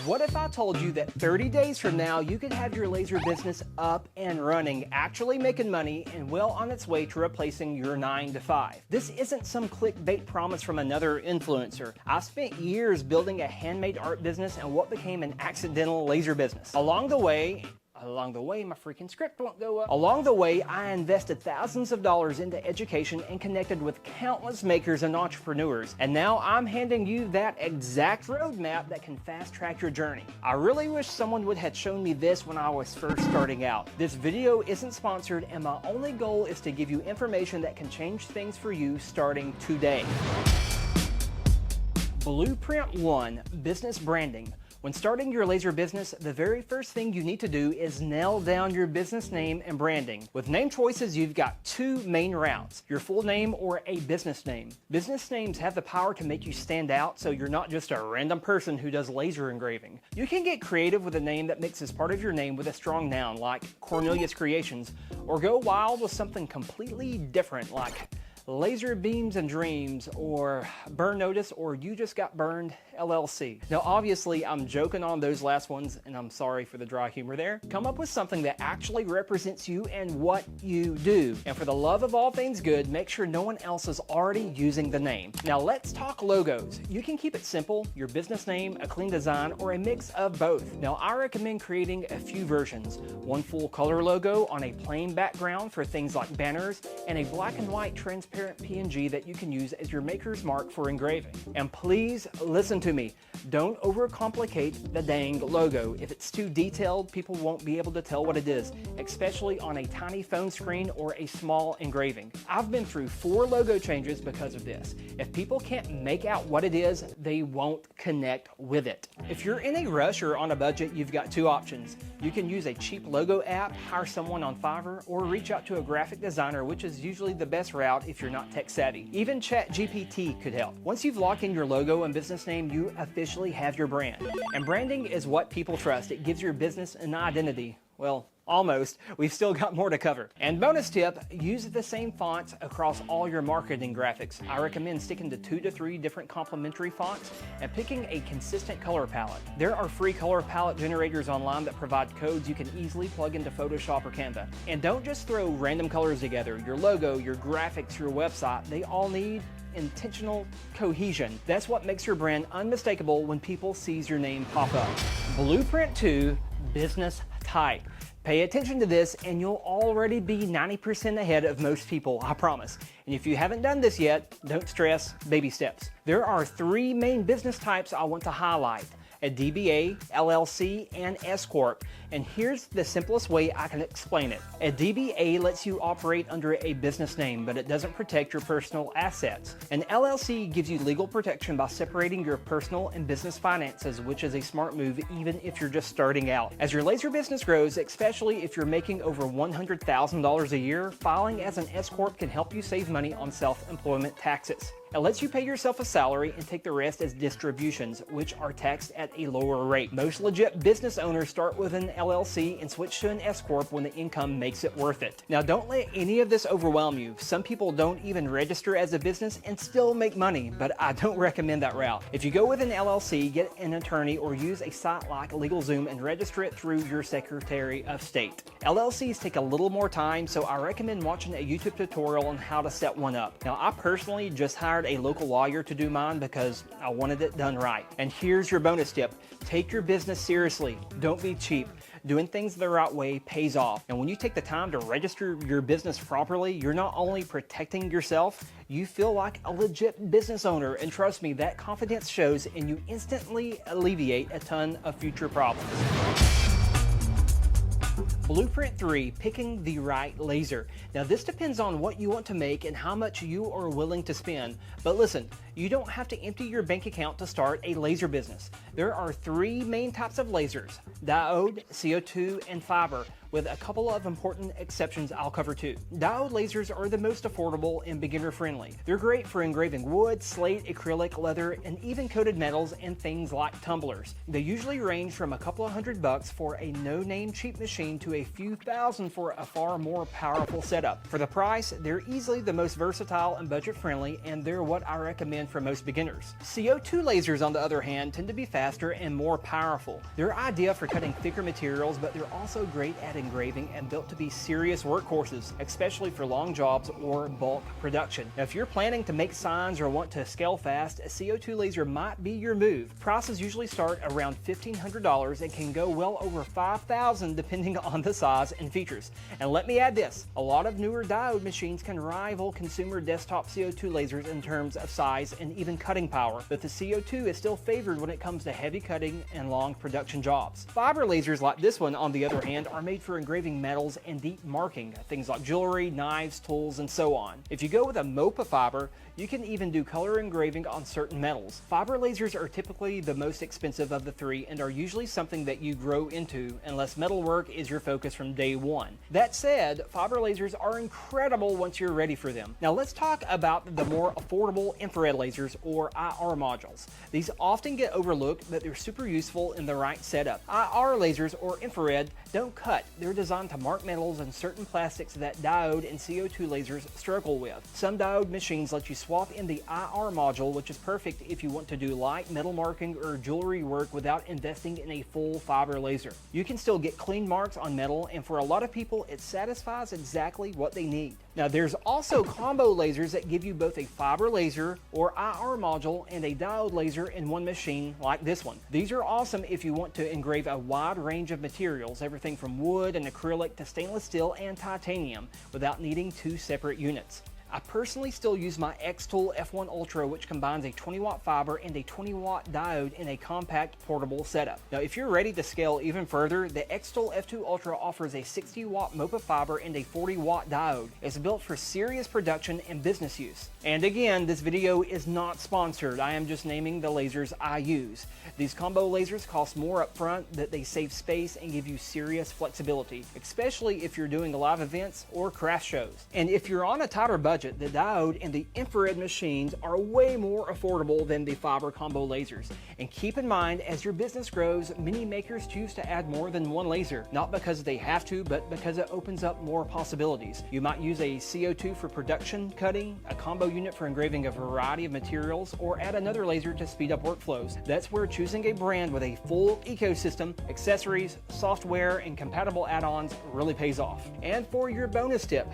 What if I told you that 30 days from now you could have your laser business up and running, actually making money and well on its way to replacing your 9 to 5? This isn't some clickbait promise from another influencer. I've spent years building a handmade art business and what became an accidental laser business. Along the way, my freaking script won't go up. Along the way, I invested thousands of dollars into education and connected with countless makers and entrepreneurs. And now I'm handing you that exact roadmap that can fast track your journey. I really wish someone would have shown me this when I was first starting out. This video isn't sponsored, and my only goal is to give you information that can change things for you starting today. Blueprint 1, Business Branding. When starting your laser business, the very first thing you need to do is nail down your business name and branding. With name choices, you've got two main routes: your full name or a business name. Business names have the power to make you stand out, so you're not just a random person who does laser engraving. You can get creative with a name that mixes part of your name with a strong noun like Cornelius Creations, or go wild with something completely different like Laser Beams and Dreams, or Burn Notice, or You Just Got Burned LLC. Now obviously I'm joking on those last ones, and I'm sorry for the dry humor there. Come up with something that actually represents you and what you do. And for the love of all things good, make sure no one else is already using the name. Now let's talk logos. You can keep it simple: your business name, a clean design, or a mix of both. Now I recommend creating a few versions. One full color logo on a plain background for things like banners, and a black and white transparent PNG that you can use as your maker's mark for engraving. And please listen to me, don't overcomplicate the dang logo. If it's too detailed, people won't be able to tell what it is, especially on a tiny phone screen or a small engraving. I've been through 4 logo changes because of this. If people can't make out what it is, they won't connect with it. If you're in a rush or on a budget, you've got 2 options. You can use a cheap logo app, hire someone on Fiverr, or reach out to a graphic designer, which is usually the best route if you're not tech savvy. Even ChatGPT could help. Once you've locked in your logo and business name, you officially have your brand. And branding is what people trust. It gives your business an identity. Well, almost. We've still got more to cover. And bonus tip, use the same fonts across all your marketing graphics. I recommend sticking to 2 to 3 different complementary fonts and picking a consistent color palette. There are free color palette generators online that provide codes you can easily plug into Photoshop or Canva. And don't just throw random colors together. Your logo, your graphics, your website, they all need intentional cohesion. That's what makes your brand unmistakable when people sees your name pop up. Blueprint 2, Business Type. Pay attention to this and you'll already be 90% ahead of most people, I promise. And if you haven't done this yet, don't stress, baby steps. There are 3 main business types I want to highlight: a DBA, LLC, and S Corp. And here's the simplest way I can explain it. A DBA lets you operate under a business name, but it doesn't protect your personal assets. An LLC gives you legal protection by separating your personal and business finances, which is a smart move even if you're just starting out. As your laser business grows, especially if you're making over $100,000 a year, filing as an S Corp can help you save money on self-employment taxes. It lets you pay yourself a salary and take the rest as distributions, which are taxed at a lower rate. Most legit business owners start with an LLC and switch to an S Corp when the income makes it worth it. Now, don't let any of this overwhelm you. Some people don't even register as a business and still make money, but I don't recommend that route. If you go with an LLC, get an attorney or use a site like LegalZoom and register it through your Secretary of State. LLCs take a little more time, so I recommend watching a YouTube tutorial on how to set one up. Now, I personally just hired a local lawyer to do mine because I wanted it done right. And here's your bonus tip: take your business seriously. Don't be cheap. Doing things the right way pays off. And when you take the time to register your business properly, you're not only protecting yourself, you feel like a legit business owner. And trust me, that confidence shows and you instantly alleviate a ton of future problems. Blueprint 3, picking the right laser. Now this depends on what you want to make and how much you are willing to spend. But listen, you don't have to empty your bank account to start a laser business. There are 3 main types of lasers: diode, CO2, and fiber, with a couple of important exceptions I'll cover too. Diode lasers are the most affordable and beginner friendly. They're great for engraving wood, slate, acrylic, leather, and even coated metals and things like tumblers. They usually range from a couple of $100 for a no-name cheap machine to a few thousand for a far more powerful setup. For the price, they're easily the most versatile and budget friendly, and they're what I recommend recommend for most beginners. CO2 lasers, on the other hand, tend to be faster and more powerful. They're ideal for cutting thicker materials, but they're also great at engraving and built to be serious workhorses, especially for long jobs or bulk production. Now, if you're planning to make signs or want to scale fast, a CO2 laser might be your move. Prices usually start around $1,500 and can go well over $5,000 depending on the size and features. And let me add this, a lot of newer diode machines can rival consumer desktop CO2 lasers in terms of size and even cutting power, but the CO2 is still favored when it comes to heavy cutting and long production jobs. Fiber lasers like this one, on the other hand, are made for engraving metals and deep marking, things like jewelry, knives, tools, and so on. If you go with a MOPA fiber, you can even do color engraving on certain metals. Fiber lasers are typically the most expensive of the three and are usually something that you grow into unless metalwork is your focus from day one. That said, fiber lasers are incredible once you're ready for them. Now let's talk about the more affordable infrared lasers, or IR modules. These often get overlooked, but they're super useful in the right setup. IR lasers, or infrared, don't cut. They're designed to mark metals and certain plastics that diode and CO2 lasers struggle with. Some diode machines let you swap in the IR module, which is perfect if you want to do light metal marking or jewelry work without investing in a full fiber laser. You can still get clean marks on metal, and for a lot of people, it satisfies exactly what they need. Now, there's also combo lasers that give you both a fiber laser or IR module and a diode laser in one machine, like this one. These are awesome if you want to engrave a wide range of materials, everything from wood and acrylic to stainless steel and titanium, without needing two separate units. I personally still use my X-Tool F1 Ultra, which combines a 20-watt fiber and a 20-watt diode in a compact portable setup. Now, if you're ready to scale even further, the X-Tool F2 Ultra offers a 60-watt MOPA fiber and a 40-watt diode. It's built for serious production and business use. And again, this video is not sponsored. I am just naming the lasers I use. These combo lasers cost more up front, but they save space and give you serious flexibility, especially if you're doing live events or craft shows. And if you're on a tighter budget, the diode and the infrared machines are way more affordable than the fiber combo lasers. And keep in mind, as your business grows, many makers choose to add more than one laser, not because they have to, but because it opens up more possibilities. You might use a CO2 for production cutting, a combo unit for engraving a variety of materials, or add another laser to speed up workflows. That's where choosing a brand with a full ecosystem, accessories, software, and compatible add-ons really pays off. And for your bonus tip,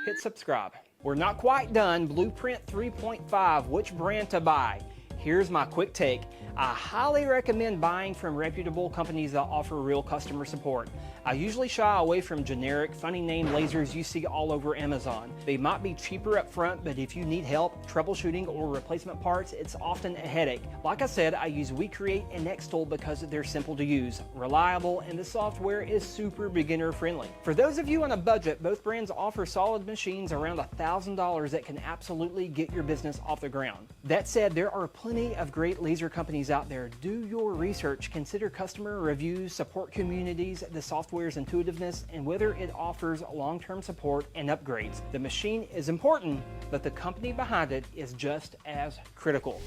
hit subscribe. We're not quite done. Blueprint 3.5, which brand to buy? Here's my quick take. I highly recommend buying from reputable companies that offer real customer support. I usually shy away from generic, funny name lasers you see all over Amazon. They might be cheaper up front, but if you need help troubleshooting or replacement parts, it's often a headache. Like I said, I use WeCreate and X-Tool because they're simple to use, reliable, and the software is super beginner friendly. For those of you on a budget, both brands offer solid machines around $1,000 that can absolutely get your business off the ground. That said, there are plenty of great laser companies out there. Do your research, consider customer reviews, support communities, the software's intuitiveness, and whether it offers long-term support and upgrades. The machine is important, but the company behind it is just as critical.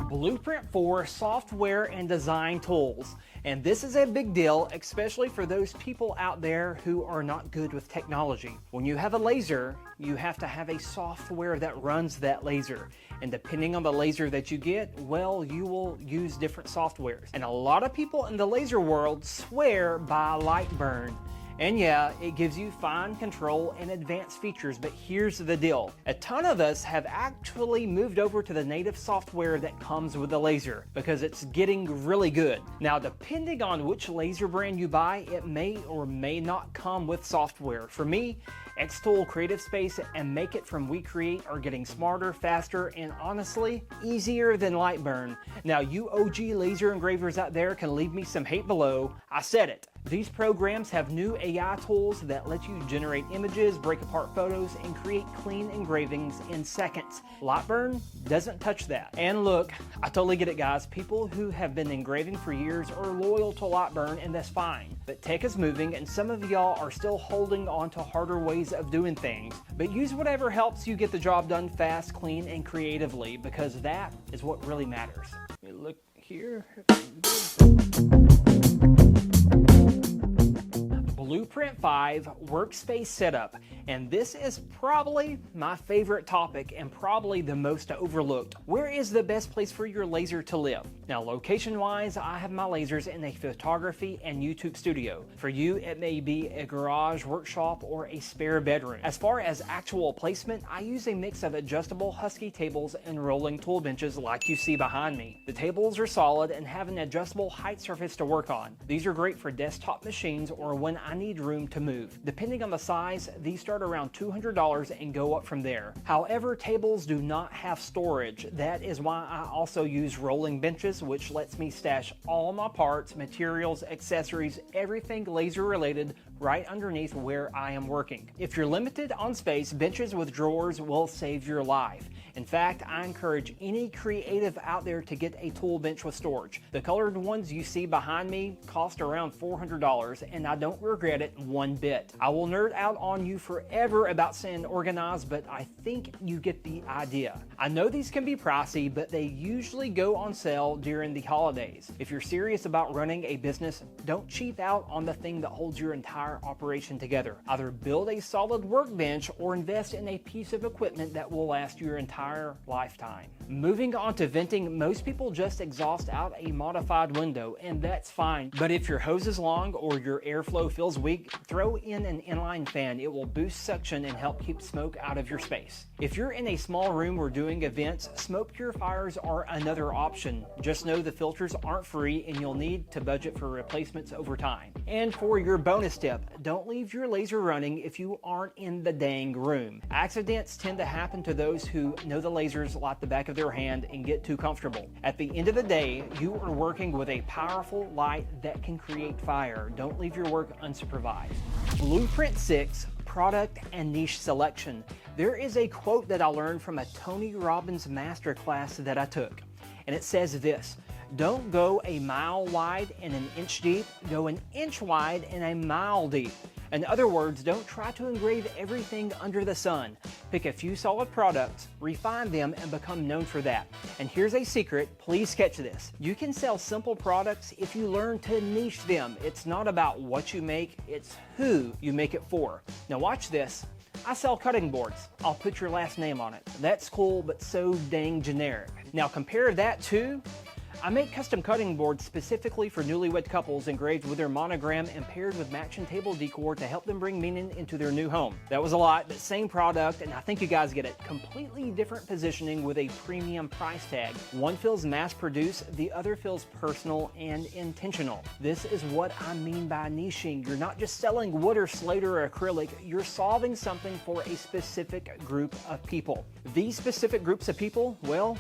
Blueprint 4 software and design tools. And this is a big deal, especially for those people out there who are not good with technology. When you have a laser, you have to have a software that runs that laser. And depending on the laser that you get, well, you will use different softwares. And a lot of people in the laser world swear by Lightburn. And yeah, it gives you fine control and advanced features, but here's the deal. A ton of us have actually moved over to the native software that comes with the laser because it's getting really good. Now, depending on which laser brand you buy, it may or may not come with software. For me, X-Tool, Creative Space, and Make It from WeCreate are getting smarter, faster, and honestly, easier than Lightburn. Now, you OG laser engravers out there can leave me some hate below. I said it. These programs have new AI tools that let you generate images, break apart photos, and create clean engravings in seconds. Lightburn doesn't touch that. And look, I totally get it, guys. People who have been engraving for years are loyal to Lightburn, and that's fine. But tech is moving, and some of y'all are still holding on to harder ways of doing things. But use whatever helps you get the job done fast, clean, and creatively, because that is what really matters. Let me look here. Blueprint 5 Workspace Setup. And this is probably my favorite topic and probably the most overlooked. Where is the best place for your laser to live? Now, location-wise, I have my lasers in a photography and YouTube studio. For you, it may be a garage, workshop, or a spare bedroom. As far as actual placement, I use a mix of adjustable Husky tables and rolling tool benches like you see behind me. The tables are solid and have an adjustable height surface to work on. These are great for desktop machines or when I need room to move. Depending on the size, these start around $200 and go up from there. However, tables do not have storage. That is why I also use rolling benches, which lets me stash all my parts, materials, accessories, everything laser related right underneath where I am working. If you're limited on space, benches with drawers will save your life. In fact, I encourage any creative out there to get a tool bench with storage. The colored ones you see behind me cost around $400, and I don't regret it one bit. I will nerd out on you forever about staying organized, but I think you get the idea. I know these can be pricey, but they usually go on sale during the holidays. If you're serious about running a business, don't cheap out on the thing that holds your entire operation together. Either build a solid workbench or invest in a piece of equipment that will last your entire lifetime. Moving on to venting, most people just exhaust out a modified window, and that's fine. But if your hose is long or your airflow feels weak, throw in an inline fan. It will boost suction and help keep smoke out of your space. If you're in a small room or doing events, smoke purifiers are another option. Just know the filters aren't free and you'll need to budget for replacements over time. And for your bonus tip, don't leave your laser running if you aren't in the dang room. Accidents tend to happen to those who know the lasers like the back of their hand and get too comfortable. At the end of the day, you are working with a powerful light that can create fire. Don't leave your work unsupervised. Blueprint 6, product and niche selection. There is a quote that I learned from a Tony Robbins masterclass that I took, and it says this: don't go a mile wide and an inch deep, go an inch wide and a mile deep. In other words, don't try to engrave everything under the sun. Pick a few solid products, refine them, and become known for that. And here's a secret, please catch this. You can sell simple products if you learn to niche them. It's not about what you make, it's who you make it for. Now watch this. I sell cutting boards. I'll put your last name on it. That's cool, but so dang generic. Now compare that to I make custom cutting boards specifically for newlywed couples, engraved with their monogram and paired with matching table decor to help them bring meaning into their new home. That was a lot, but same product, and I think you guys get it. Completely different positioning with a premium price tag. One feels mass-produced, the other feels personal and intentional. This is what I mean by niching. You're not just selling wood or slate or acrylic, you're solving something for a specific group of people. These specific groups of people, well,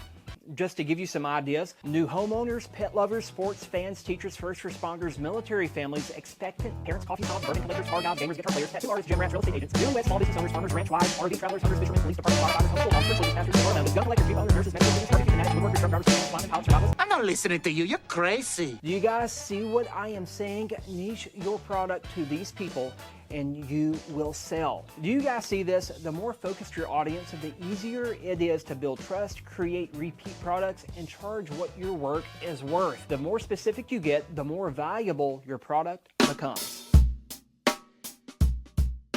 just to give you some ideas, new homeowners, pet lovers, sports fans, teachers, first responders, military families, expectant parents, coffee shops, bourbon collectors, car guys, gamers, guitar players, tattoo artists, gym rats, real estate agents, newlyweds, small business owners, farmers, ranch wives, RV travelers, hunters, fishermen, police department, firefighters, homeschool moms, church leaders, pastors, store owners, gun collectors, jeep owners, nurses, medical students, barbecue fanatics, woodworkers, truck drivers, flying pilots, survivors. I'm not listening to you. You're crazy. Do you guys see what I am saying? Niche your product to these people and you will sell. Do you guys see this? The more focused your audience, the easier it is to build trust, create repeat products, and charge what your work is worth. The more specific you get, the more valuable your product becomes.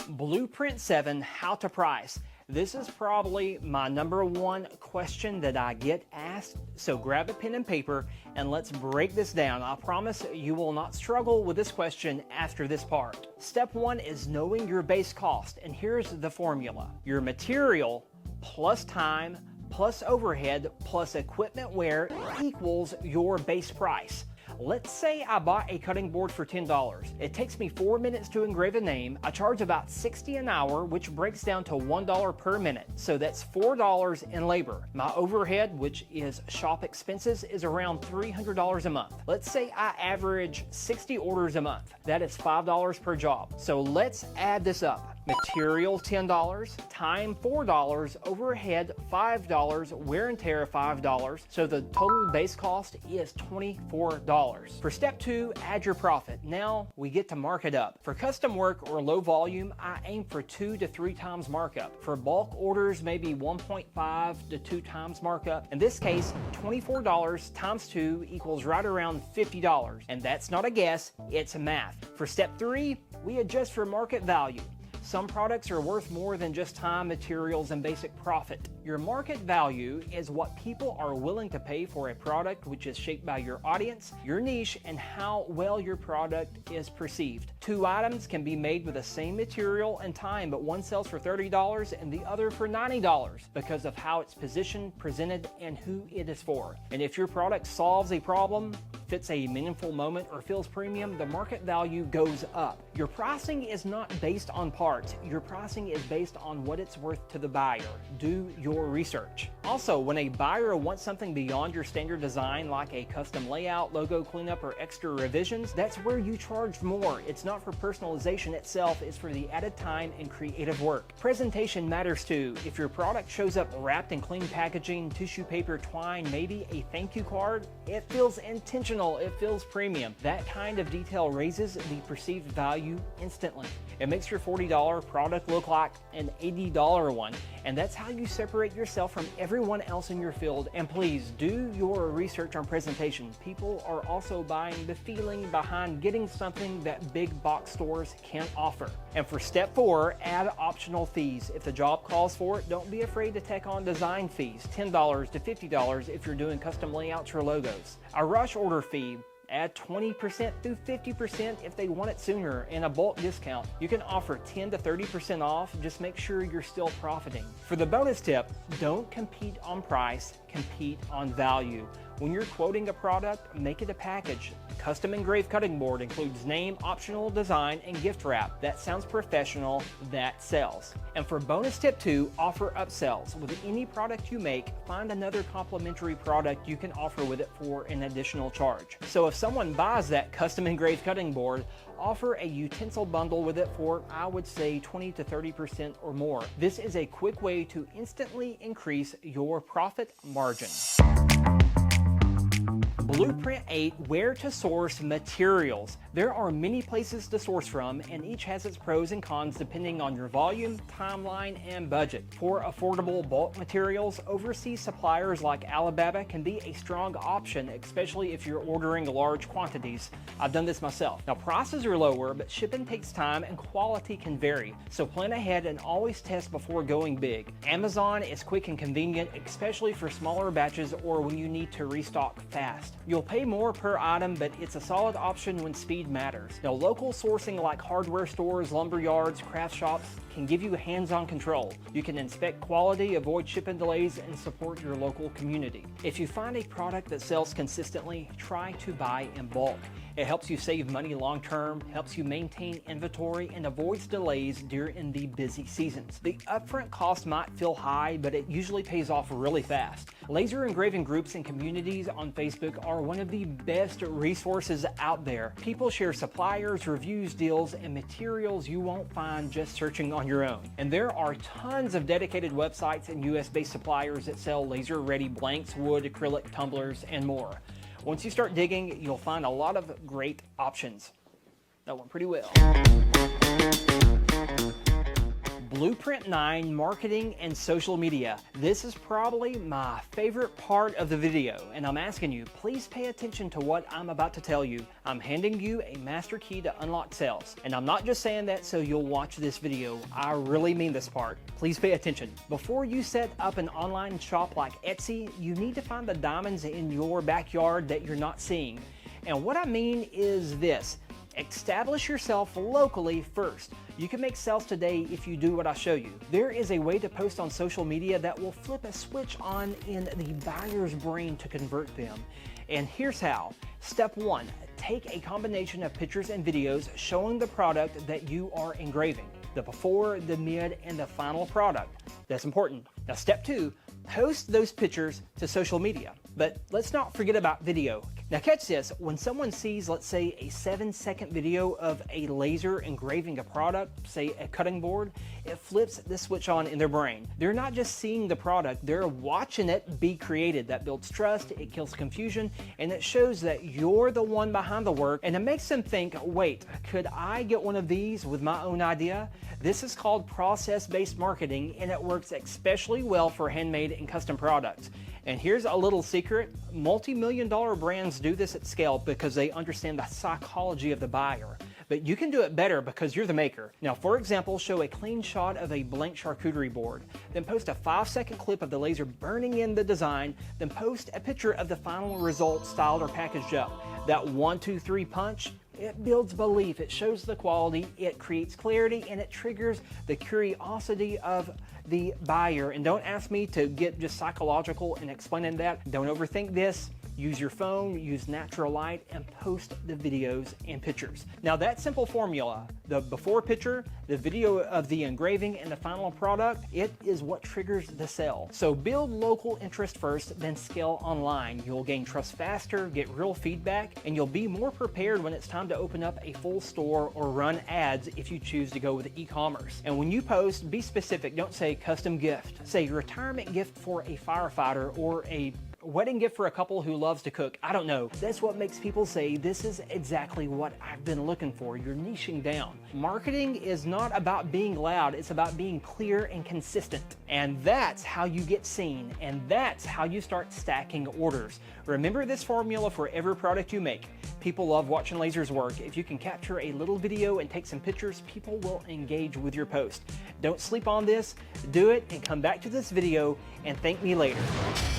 Blueprint 7, how to price. This is probably my number one question that I get asked, so grab a pen and paper and let's break this down. I promise you will not struggle with this question after this part. Step 1 is knowing your base cost, and here's the formula. Your material plus time plus overhead plus equipment wear equals your base price. Let's say I bought a cutting board for $10. It takes me 4 minutes to engrave a name. I charge about $60 an hour, which breaks down to $1 per minute. So that's $4 in labor. My overhead, which is shop expenses, is around $300 a month. Let's say I average 60 orders a month. That is $5 per job. So let's add this up. Material $10, time $4, overhead $5, wear and tear $5, so the total base cost is $24. For step 2, add your profit. Now we get to mark it up. For custom work or low volume, I aim for 2 to 3 times markup. For bulk orders, maybe 1.5 to 2 times markup. In this case, $24 times 2 equals right around $50. And that's not a guess, it's math. For step 3, we adjust for market value. Some products are worth more than just time, materials, and basic profit. Your market value is what people are willing to pay for a product, which is shaped by your audience, your niche, and how well your product is perceived. Two items can be made with the same material and time, but one sells for $30 and the other for $90 because of how it's positioned, presented, and who it is for. And if your product solves a problem, fits a meaningful moment, or feels premium, the market value goes up. Your pricing is not based on parts. Your pricing is based on what it's worth to the buyer. Do your research. Also, when a buyer wants something beyond your standard design, like a custom layout, logo cleanup, or extra revisions, that's where you charge more. It's not for personalization itself, it's for the added time and creative work. Presentation matters too. If your product shows up wrapped in clean packaging, tissue paper, twine, maybe a thank you card, it feels intentional. It feels premium. That kind of detail raises the perceived value instantly. It makes your $40 product look like an $80 one, and that's how you separate yourself from everyone else in your field. And please do your research on presentation. People are also buying the feeling behind getting something that big box stores can't offer. And for step 4, add optional fees. If the job calls for it, don't be afraid to take on design fees, $10 to $50 if you're doing custom layouts or logos. A rush order fee, add 20% to 50% if they want it sooner, and a bulk discount. You can offer 10 to 30% off, just make sure you're still profiting. For the bonus tip, don't compete on price, compete on value. When you're quoting a product, make it a package. Custom engraved cutting board includes name, optional design, and gift wrap. That sounds professional, that sells. And for bonus tip 2, offer upsells. With any product you make, find another complimentary product you can offer with it for an additional charge. So if someone buys that custom engraved cutting board, offer a utensil bundle with it for, I would say, 20 to 30% or more. This is a quick way to instantly increase your profit margin. Blueprint 8, where to source materials. There are many places to source from, and each has its pros and cons depending on your volume, timeline, and budget. For affordable bulk materials, overseas suppliers like Alibaba can be a strong option, especially if you're ordering large quantities. I've done this myself. Now, prices are lower, but shipping takes time and quality can vary, so plan ahead and always test before going big. Amazon is quick and convenient, especially for smaller batches or when you need to restock fast. You'll pay more per item, but it's a solid option when speed matters. Now, local sourcing like hardware stores, lumber yards, craft shops can give you hands-on control. You can inspect quality, avoid shipping delays, and support your local community. If you find a product that sells consistently, try to buy in bulk. It helps you save money long-term, helps you maintain inventory, and avoids delays during the busy seasons. The upfront cost might feel high, but it usually pays off really fast. Laser engraving groups and communities on Facebook are one of the best resources out there. People share suppliers, reviews, deals, and materials you won't find just searching on your own. And there are tons of dedicated websites and US-based suppliers that sell laser-ready blanks, wood, acrylic, tumblers, and more. Once you start digging, you'll find a lot of great options. That went pretty well. Blueprint 9, marketing and social media. This is probably my favorite part of the video, and I'm asking you, please pay attention to what I'm about to tell you. I'm handing you a master key to unlock sales, and I'm not just saying that so you'll watch this video. I really mean this part. Please pay attention. Before you set up an online shop like Etsy, you need to find the diamonds in your backyard that you're not seeing. And what I mean is this. Establish yourself locally first. You can make sales today if you do what I show you. There is a way to post on social media that will flip a switch on in the buyer's brain to convert them. And here's how. Step 1, take a combination of pictures and videos showing the product that you are engraving. The before, the mid, and the final product. That's important. Now, step 2, post those pictures to social media. But let's not forget about video. Now catch this, when someone sees, let's say, a 7-second video of a laser engraving a product, say a cutting board, it flips the switch on in their brain. They're not just seeing the product, they're watching it be created. That builds trust, it kills confusion, and it shows that you're the one behind the work, and it makes them think, wait, could I get one of these with my own idea? This is called process-based marketing, and it works especially well for handmade and custom products. And here's a little secret, multi-million-dollar brands do this at scale because they understand the psychology of the buyer. But you can do it better because you're the maker. Now, for example, show a clean shot of a blank charcuterie board, then post a 5-second clip of the laser burning in the design, then post a picture of the final result styled or packaged up. That 1, 2, 3 punch, it builds belief, it shows the quality, it creates clarity, and it triggers the curiosity of the buyer. And don't ask me to get just psychological in explaining that. Don't overthink this. Use your phone, use natural light, and post the videos and pictures. Now that simple formula, the before picture, the video of the engraving, and the final product, it is what triggers the sale. So build local interest first, then scale online. You'll gain trust faster, get real feedback, and you'll be more prepared when it's time to open up a full store or run ads if you choose to go with e-commerce. And when you post, be specific. Don't say custom gift. Say retirement gift for a firefighter or a wedding gift for a couple who loves to cook. I don't know. That's what makes people say, this is exactly what I've been looking for. You're niching down. Marketing is not about being loud. It's about being clear and consistent. And that's how you get seen. And that's how you start stacking orders. Remember this formula for every product you make. People love watching lasers work. If you can capture a little video and take some pictures, people will engage with your post. Don't sleep on this. Do it and come back to this video and thank me later.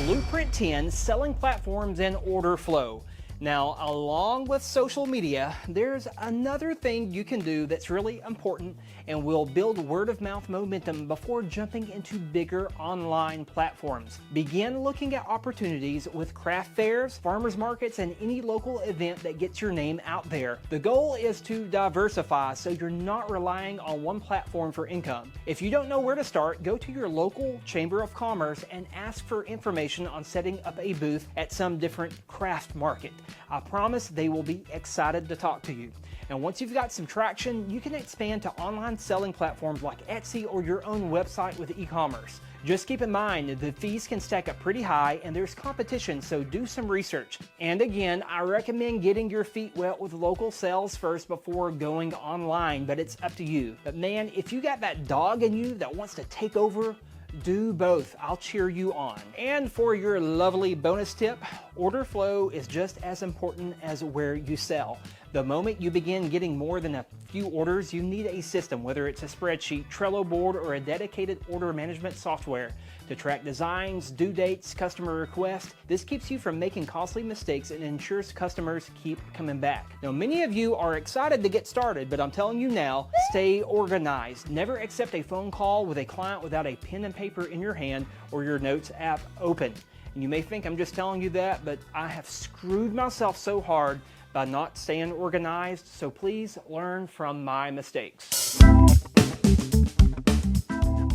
Blueprint 10, selling platforms and order flow. Now, along with social media, there's another thing you can do that's really important and will build word-of-mouth momentum before jumping into bigger online platforms. Begin looking at opportunities with craft fairs, farmers markets, and any local event that gets your name out there. The goal is to diversify so you're not relying on one platform for income. If you don't know where to start, go to your local Chamber of Commerce and ask for information on setting up a booth at some different craft market. I promise they will be excited to talk to you. And once you've got some traction, you can expand to online selling platforms like Etsy or your own website with e-commerce. Just keep in mind, the fees can stack up pretty high and there's competition, so do some research. And again, I recommend getting your feet wet with local sales first before going online, but it's up to you. But man, if you got that dog in you that wants to take over, do both. I'll cheer you on. And for your lovely bonus tip, order flow is just as important as where you sell. The moment you begin getting more than a few orders, you need a system, whether it's a spreadsheet, Trello board, or a dedicated order management software to track designs, due dates, customer requests. This keeps you from making costly mistakes and ensures customers keep coming back. Now, many of you are excited to get started, but I'm telling you now, stay organized. Never accept a phone call with a client without a pen and paper in your hand or your notes app open. And you may think I'm just telling you that, but I have screwed myself so hard by not staying organized, so please learn from my mistakes.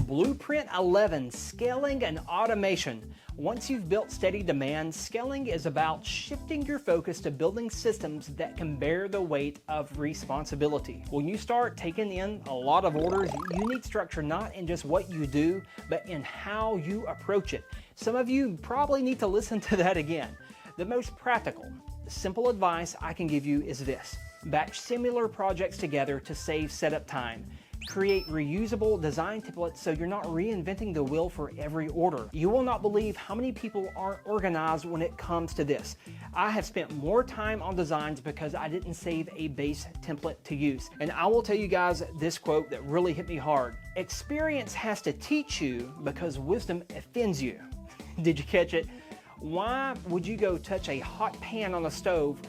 Blueprint 11, scaling and automation. Once you've built steady demand, scaling is about shifting your focus to building systems that can bear the weight of responsibility. When you start taking in a lot of orders, you need structure not in just what you do, but in how you approach it. Some of you probably need to listen to that again. The most practical, simple advice I can give you is this: batch similar projects together to save setup time. Create reusable design templates so you're not reinventing the wheel for every order. You will not believe how many people aren't organized when it comes to this. I have spent more time on designs because I didn't save a base template to use. And I will tell you guys this quote that really hit me hard. Experience has to teach you because wisdom offends you. Did you catch it? Why would you go touch a hot pan on a stove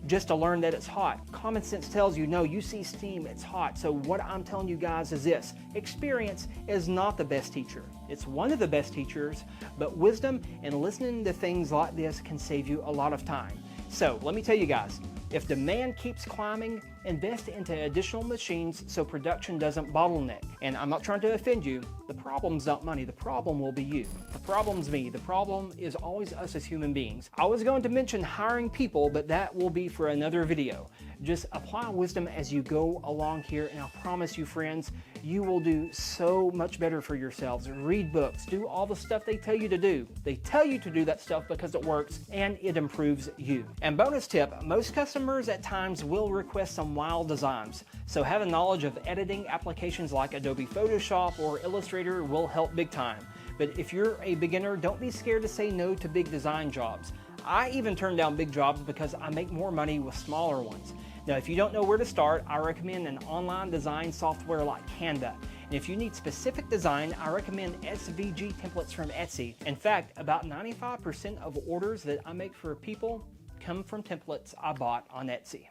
just to learn that it's hot? Common sense tells you, no, you see steam, it's hot. So what I'm telling you guys is this: experience is not the best teacher. It's one of the best teachers, but wisdom and listening to things like this can save you a lot of time. So let me tell you guys, if demand keeps climbing, invest into additional machines so production doesn't bottleneck. And I'm not trying to offend you. The problem's not money. The problem will be you. The problem's me. The problem is always us as human beings. I was going to mention hiring people, but that will be for another video. Just apply wisdom as you go along here, and I promise you, friends, you will do so much better for yourselves. Read books, do all the stuff they tell you to do. They tell you to do that stuff because it works and it improves you. And bonus tip, most customers at times will request some wild designs. So having knowledge of editing applications like Adobe Photoshop or Illustrator will help big time. But if you're a beginner, don't be scared to say no to big design jobs. I even turn down big jobs because I make more money with smaller ones. Now, if you don't know where to start, I recommend an online design software like Canva. And if you need specific design, I recommend SVG templates from Etsy. In fact, about 95% of orders that I make for people come from templates I bought on Etsy.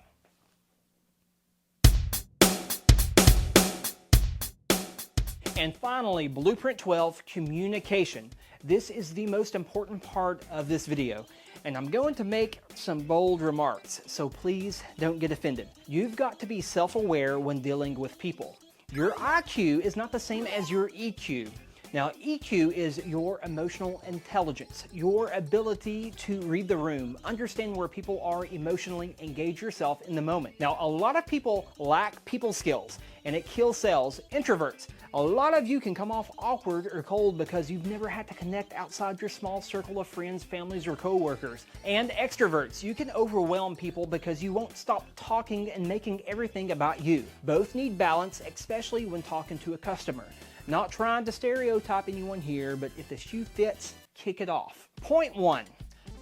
And finally, Blueprint 12, communication. This is the most important part of this video, and I'm going to make some bold remarks, so please don't get offended. You've got to be self-aware when dealing with people. Your IQ is not the same as your EQ. Now, EQ is your emotional intelligence, your ability to read the room, understand where people are emotionally, engage yourself in the moment. Now, a lot of people lack people skills, and it kills sales. Introverts, a lot of you can come off awkward or cold because you've never had to connect outside your small circle of friends, families, or coworkers. And extroverts, you can overwhelm people because you won't stop talking and making everything about you. Both need balance, especially when talking to a customer. Not trying to stereotype anyone here, but if the shoe fits, kick it off. Point 1.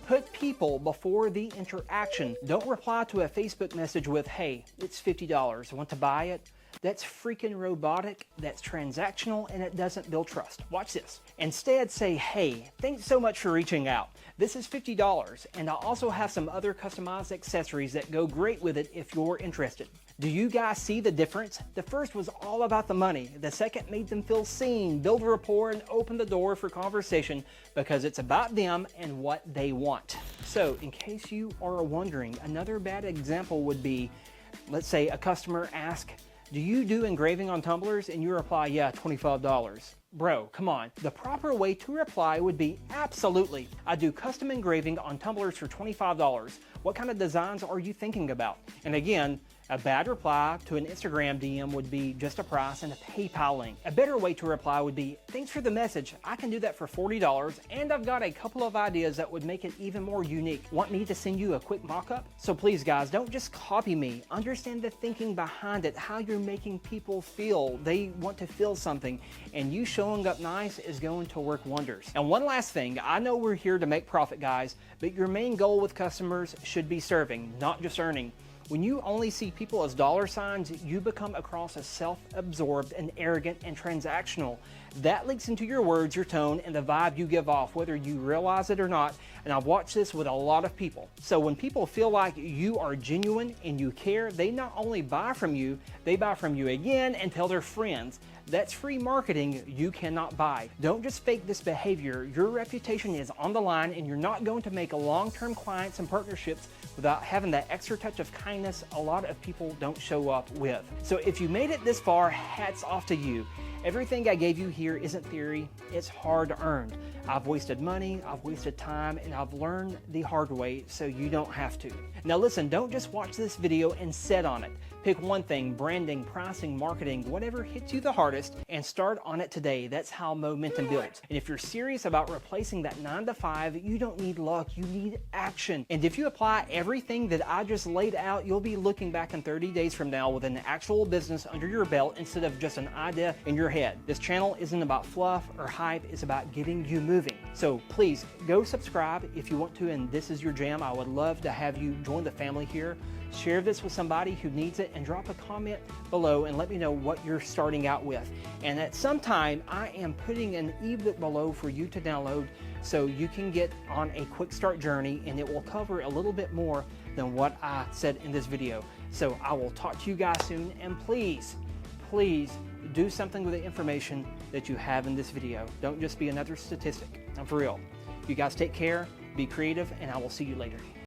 Put people before the interaction. Don't reply to a Facebook message with, "Hey, it's $50, want to buy it?" That's freaking robotic, that's transactional, and it doesn't build trust. Watch this. Instead, say, "Hey, thanks so much for reaching out. This is $50, and I also have some other customized accessories that go great with it if you're interested." Do you guys see the difference? The first was all about the money. The second made them feel seen, build rapport, and open the door for conversation because it's about them and what they want. So, in case you are wondering, another bad example would be, let's say a customer asks, "Do you do engraving on tumblers?" And you reply, "Yeah, $25. Bro, come on. The proper way to reply would be, "Absolutely. I do custom engraving on tumblers for $25. What kind of designs are you thinking about?" And again, a bad reply to an Instagram DM would be just a price and a PayPal link. A better way to reply would be, "Thanks for the message. I can do that for $40, and I've got a couple of ideas that would make it even more unique. Want me to send you a quick mock-up?" So please guys, don't just copy me. Understand the thinking behind it, how you're making people feel. They want to feel something, and you showing up nice is going to work wonders. And one last thing, I know we're here to make profit, guys, but your main goal with customers should be serving, not just earning. When you only see people as dollar signs, you become across as self-absorbed and arrogant and transactional. That leaks into your words, your tone, and the vibe you give off, whether you realize it or not. And I've watched this with a lot of people. So when people feel like you are genuine and you care, they not only buy from you, they buy from you again and tell their friends. That's free marketing you cannot buy. Don't just fake this behavior. Your reputation is on the line, and you're not going to make long-term clients and partnerships without having that extra touch of kindness a lot of people don't show up with. So if you made it this far, hats off to you. Everything I gave you here isn't theory, it's hard earned. I've wasted money, I've wasted time, and I've learned the hard way so you don't have to. Now listen, don't just watch this video and sit on it. Pick one thing, branding, pricing, marketing, whatever hits you the hardest, and start on it today. That's how momentum builds. And if you're serious about replacing that 9 to 5, you don't need luck, you need action. And if you apply everything that I just laid out, you'll be looking back in 30 days from now with an actual business under your belt instead of just an idea in your head. This channel isn't about fluff or hype, it's about getting you moving. So please go subscribe if you want to, and this is your jam. I would love to have you join the family here. Share this with somebody who needs it, and drop a comment below and let me know what you're starting out with. And at some time, I am putting an ebook below for you to download so you can get on a quick start journey, and it will cover a little bit more than what I said in this video. So I will talk to you guys soon, and please do something with the information that you have in this video. Don't just be another statistic. I'm for real. You guys take care, be creative, and I will see you later.